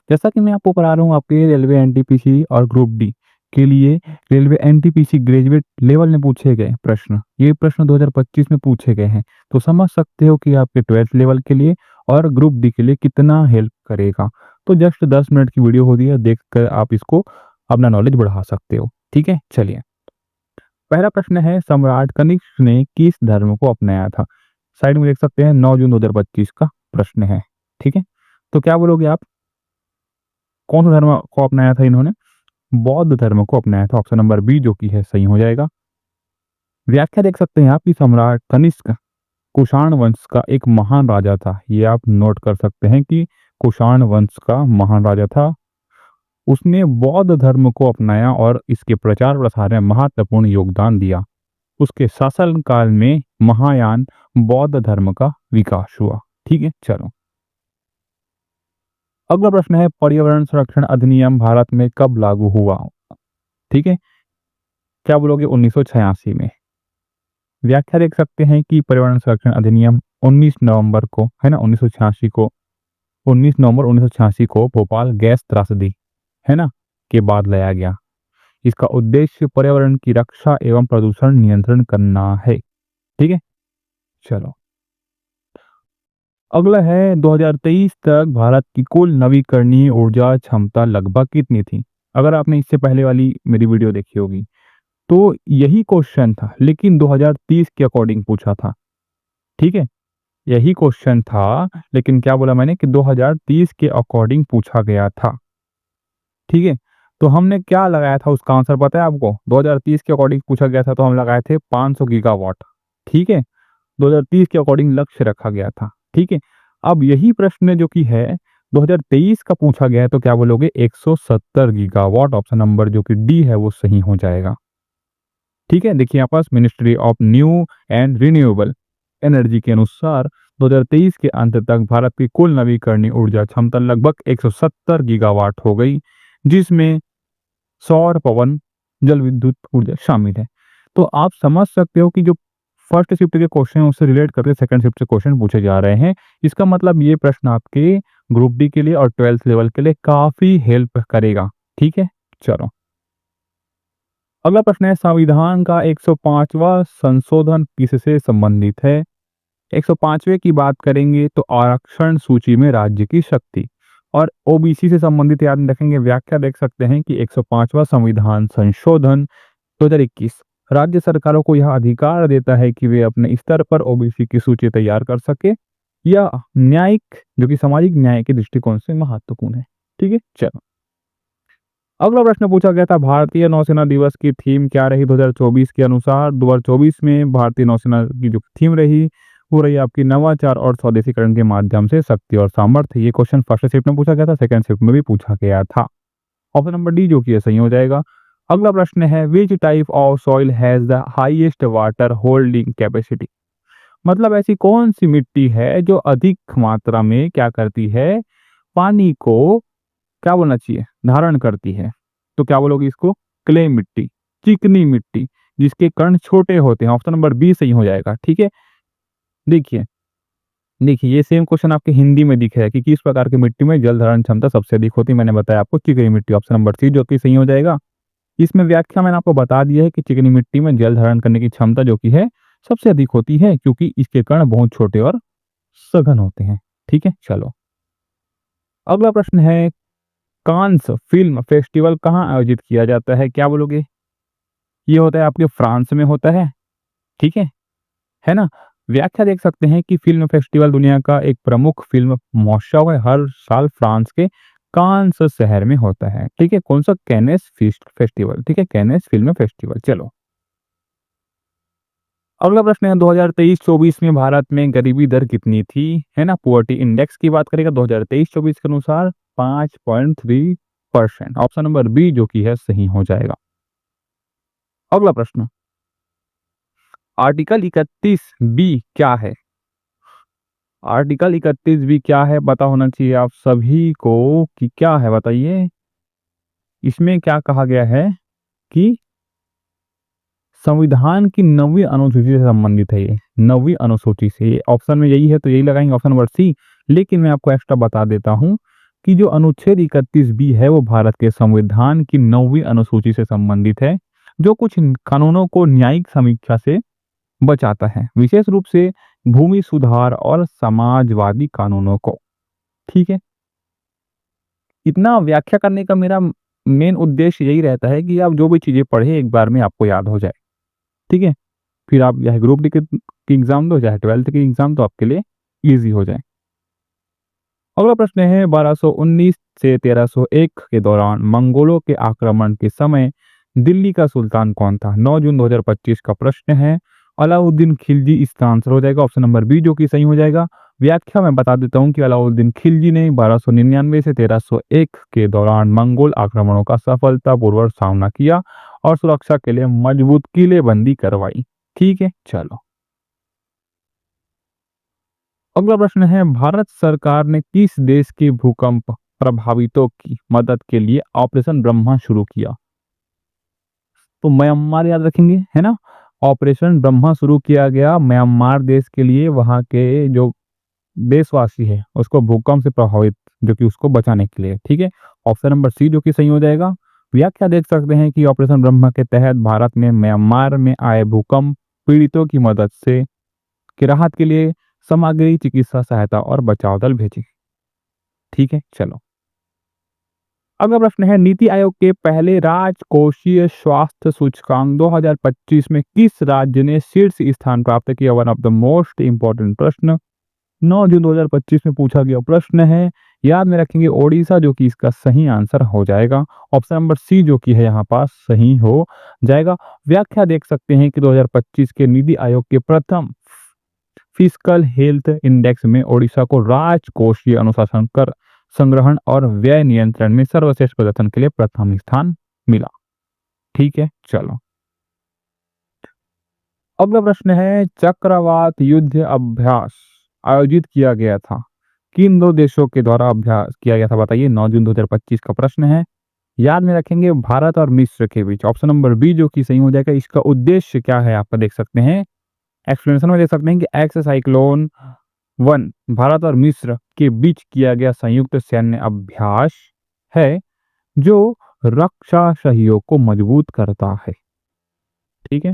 जैसा कि मैं आपको पढ़ा रहा हूँ आपके रेलवे एनटीपीसी और ग्रुप डी के लिए रेलवे एनटीपीसी ग्रेजुएट लेवल में पूछे गए प्रश्न, ये प्रश्न 2025 में पूछे गए हैं। तो समझ सकते हो कि आपके 12th लेवल के लिए और ग्रुप डी के लिए कितना हेल्प करेगा। तो जस्ट 10 मिनट की वीडियो होती है, देखकर आप इसको अपना नॉलेज बढ़ा सकते हो। ठीक है, चलिए। पहला प्रश्न है, सम्राट कनिष्क ने किस धर्म को अपनाया था? साइड में देख सकते हैं 9 जून 2025 का प्रश्न है। ठीक है, तो क्या बोलोगे आप? कौन सा धर्म को अपनाया था इन्होंने? बौद्ध धर्म को अपनाया था। ऑप्शन नंबर बी जो कि है सही हो जाएगा। व्याख्या देख सकते हैं आप कि सम्राट कनिष्क कुषाण वंश का एक महान राजा था। ये आप नोट कर सकते हैं कि कुषाण वंश का महान राजा था। उसने बौद्ध धर्म को अपनाया और इसके प्रचार प्रसार में महत्वपूर्ण योगदान दिया। उसके शासन काल में महायान बौद्ध धर्म का विकास हुआ। ठीक है, चलो। अगला प्रश्न है, पर्यावरण संरक्षण अधिनियम भारत में कब लागू हुआ? ठीक है, क्या बोलोगे? 1986 में। व्याख्या देख सकते हैं कि पर्यावरण संरक्षण अधिनियम 19 नवंबर को, है ना, 1986 को, 19 नवंबर 1986 को भोपाल गैस त्रासदी, है ना, के बाद लाया गया। इसका उद्देश्य पर्यावरण की रक्षा एवं प्रदूषण नियंत्रण करना है। ठीक है, चलो। अगला है, 2023 तक भारत की कुल नवीकरणीय ऊर्जा क्षमता लगभग कितनी थी? अगर आपने इससे पहले वाली मेरी वीडियो देखी होगी तो यही क्वेश्चन था, लेकिन 2030 के अकॉर्डिंग पूछा था। ठीक है, यही क्वेश्चन था, लेकिन क्या बोला मैंने कि 2030 के अकॉर्डिंग पूछा गया था। ठीक है, तो हमने क्या लगाया था उसका आंसर पता है आपको? 2030 के अकॉर्डिंग पूछा गया था तो हम लगाए थे 500 गीगावाट। ठीक है, 2030 के अकॉर्डिंग लक्ष्य रखा गया था। ठीक है, अब यही प्रश्न जो कि है 2023 का पूछा गया है, तो क्या बोलोगे? 170 गीगावाट। ऑप्शन नंबर जो कि डी है वो सही हो जाएगा। ठीक है, देखिए यहाँ पास ministry of new and renewable energy के अनुसार 2023 के अंत तक भारत की कुल नवीकरणीय ऊर्जा क्षमता लगभग 170 गीगावाट हो गई, जिसमें सौर, पवन, जल विद्युत ऊर्जा शामिल है। तो आप समझ सकते हो कि जो फर्स्ट शिफ्ट के क्वेश्चन है उससे रिलेट करके सेकंड शिफ्ट से क्वेश्चन पूछे जा रहे हैं। इसका मतलब ये प्रश्न आपके ग्रुप डी के लिए और 12th लेवल के लिए काफी हेल्प करेगा। ठीक है, चलो। अगला प्रश्न है, संविधान का 105वां संशोधन किससे संबंधित है? 105वें की बात करेंगे तो आरक्षण सूची में राज्य की शक्ति, और ओबीसी से संबंधित याद रखेंगे। व्याख्या देख सकते हैं कि 105वां संविधान संशोधन 2021 राज्य सरकारों को यह अधिकार देता है कि वे अपने स्तर पर ओबीसी की सूची तैयार कर सके। यह न्यायिक, जो कि सामाजिक न्याय के दृष्टिकोण से महत्वपूर्ण है। ठीक है, चलो। अगला प्रश्न पूछा गया था, भारतीय नौसेना दिवस की थीम क्या रही 2024 के अनुसार? 2024 में भारतीय नौसेना की जो थीम रही वो रही आपकी नवाचार और स्वदेशीकरण के माध्यम से शक्ति और सामर्थ्य। ये क्वेश्चन फर्स्ट शिफ्ट में पूछा गया था, सेकंड शिफ्ट में भी पूछा गया था। ऑप्शन नंबर डी जो कि है सही हो जाएगा। अगला प्रश्न है, which type of soil has the highest water holding capacity? मतलब ऐसी कौन सी मिट्टी है जो अधिक मात्रा में क्या करती है? पानी को क्या बोलना चाहिए? धारण करती है। तो क्या बोलोगे इसको? क्ले मिट्टी, चिकनी मिट्टी, जिसके कण छोटे होते हैं। ऑप्शन नंबर बी सही हो जाएगा। ठीक है, देखिए देखिए ये सेम क्वेश्चन आपके हिंदी में दिख रहा है कि किस प्रकार की मिट्टी में जल धारण क्षमता सबसे अधिक होती है। मैंने बताया आपको चिकनी मिट्टी। ऑप्शन नंबर सी जो कि सही हो जाएगा। इसमें व्याख्या मैंने आपको बता दी है कि चिकनी मिट्टी में जल धारण करने की क्षमता जो कि है सबसे अधिक होती है, क्योंकि इसके कण बहुत छोटे और सघन होते हैं। ठीक है, चलो। अगला प्रश्न है, कांस फिल्म फेस्टिवल कहाँ आयोजित किया जाता है? क्या बोलोगे? ये होता है आपके फ्रांस में होता है। ठीक है ना? व्याख्या देख सकते हैं कि फिल्म फेस्टिवल दुनिया का एक प्रमुख फिल्म महोत्सव है, हर साल फ्रांस के कांस शहर में होता है। ठीक है, कौन सा? कैनेस फेस्टिवल। ठीक है, कैनेस फिल्म फेस्टिवल। चलो, अगला प्रश्न है, 2023-24 में भारत में गरीबी दर कितनी थी? है ना, पुअर्टी इंडेक्स की बात करेगा 2023-24 के अनुसार 5.3%। ऑप्शन नंबर बी जो कि है सही हो जाएगा। अगला प्रश्न, आर्टिकल 31 बी क्या है? आर्टिकल 31 बी क्या है पता होना चाहिए आप सभी को कि क्या है, बताइए। इसमें क्या कहा गया है कि संविधान की 9वीं अनुसूची से संबंधित है। ये 9वीं अनुसूची से, ऑप्शन में यही है तो यही लगाएंगे, ऑप्शन नंबर सी। लेकिन मैं आपको एक्स्ट्रा बता देता हूं कि जो अनुच्छेद 31 बी है वो भारत के संविधान की 9वीं अनुसूची से संबंधित है, जो कुछ कानूनों को न्यायिक समीक्षा से बचाता है, विशेष रूप से भूमि सुधार और समाजवादी कानूनों को। ठीक है, इतना व्याख्या करने का मेरा मेन उद्देश्य यही रहता है कि आप जो भी चीजें पढ़े एक बार में आपको याद हो जाए। ठीक है, फिर आप चाहे ग्रुप डी की एग्जाम दो, चाहे 12th की एग्जाम, तो आपके लिए इजी हो जाए। अगला प्रश्न है, 1219 से 1301 के दौरान मंगोलों के आक्रमण के समय दिल्ली का सुल्तान कौन था? 9 जून 2025 का प्रश्न है। अलाउद्दीन खिलजी इसका आंसर हो जाएगा ऑप्शन नंबर बी, जो कि सही हो जाएगा। व्याख्या मैं बता देता हूं कि अलाउद्दीन खिलजी ने 1299 से 1301 के दौरान मंगोल आक्रमणों का सफलतापूर्वक सामना किया और सुरक्षा के लिए मजबूत किलेबंदी करवाई। ठीक है, चलो अगला प्रश्न है, भारत सरकार ने किस देश के भूकंप प्रभावितों की मदद के लिए ऑपरेशन ब्रह्मा शुरू किया? तो म्यांमार याद रखेंगे, है ना। ऑपरेशन ब्रह्मा शुरू किया गया म्यांमार देश के लिए, वहां के जो देशवासी है उसको भूकंप से प्रभावित, जो कि उसको बचाने के लिए। ठीक है, ऑप्शन नंबर सी जो कि सही हो जाएगा। व्याख्या देख सकते हैं कि ऑपरेशन ब्रह्मा के तहत भारत ने म्यांमार में आए भूकंप पीड़ितों की मदद से की राहत के लिए सामग्री, चिकित्सा सहायता और बचाव दल भेजे। ठीक है, चलो अगला प्रश्न है, नीति आयोग के पहले राजकोषीय स्वास्थ्य सूचकांक 2025 में किस राज्य ने शीर्ष स्थान प्राप्त किया? One of the most important प्रश्न 9 जून 2025 में पूछा गया प्रश्न है। याद में रखेंगे ओडिशा, जो कि इसका सही आंसर हो जाएगा। ऑप्शन नंबर सी जो कि है यहाँ पास सही हो जाएगा। व्याख्या देख सकते हैं कि 2025 के नीति आयोग के प्रथम फिस्कल हेल्थ इंडेक्स में ओडिशा को राजकोषीय अनुशासन कर संग्रहण और व्यय नियंत्रण में सर्वश्रेष्ठ प्रदर्शन के लिए प्रथम स्थान मिला। ठीक है, चलो अगला प्रश्न है, चक्रवात युद्ध अभ्यास आयोजित किया गया था, किन दो देशों के द्वारा अभ्यास किया गया था? बताइए, 9 जून 2025 का प्रश्न है। याद में रखेंगे भारत और मिस्र के बीच। ऑप्शन नंबर बी जो कि सही हो जाएगा। इसका उद्देश्य क्या है आपका देख सकते हैं, एक्सप्लेनेशन में देख सकते हैं कि एक्स साइक्लोन 1 भारत और मिस्र के बीच किया गया संयुक्त सैन्य अभ्यास है, जो रक्षा सहयोग को मजबूत करता है। ठीक है,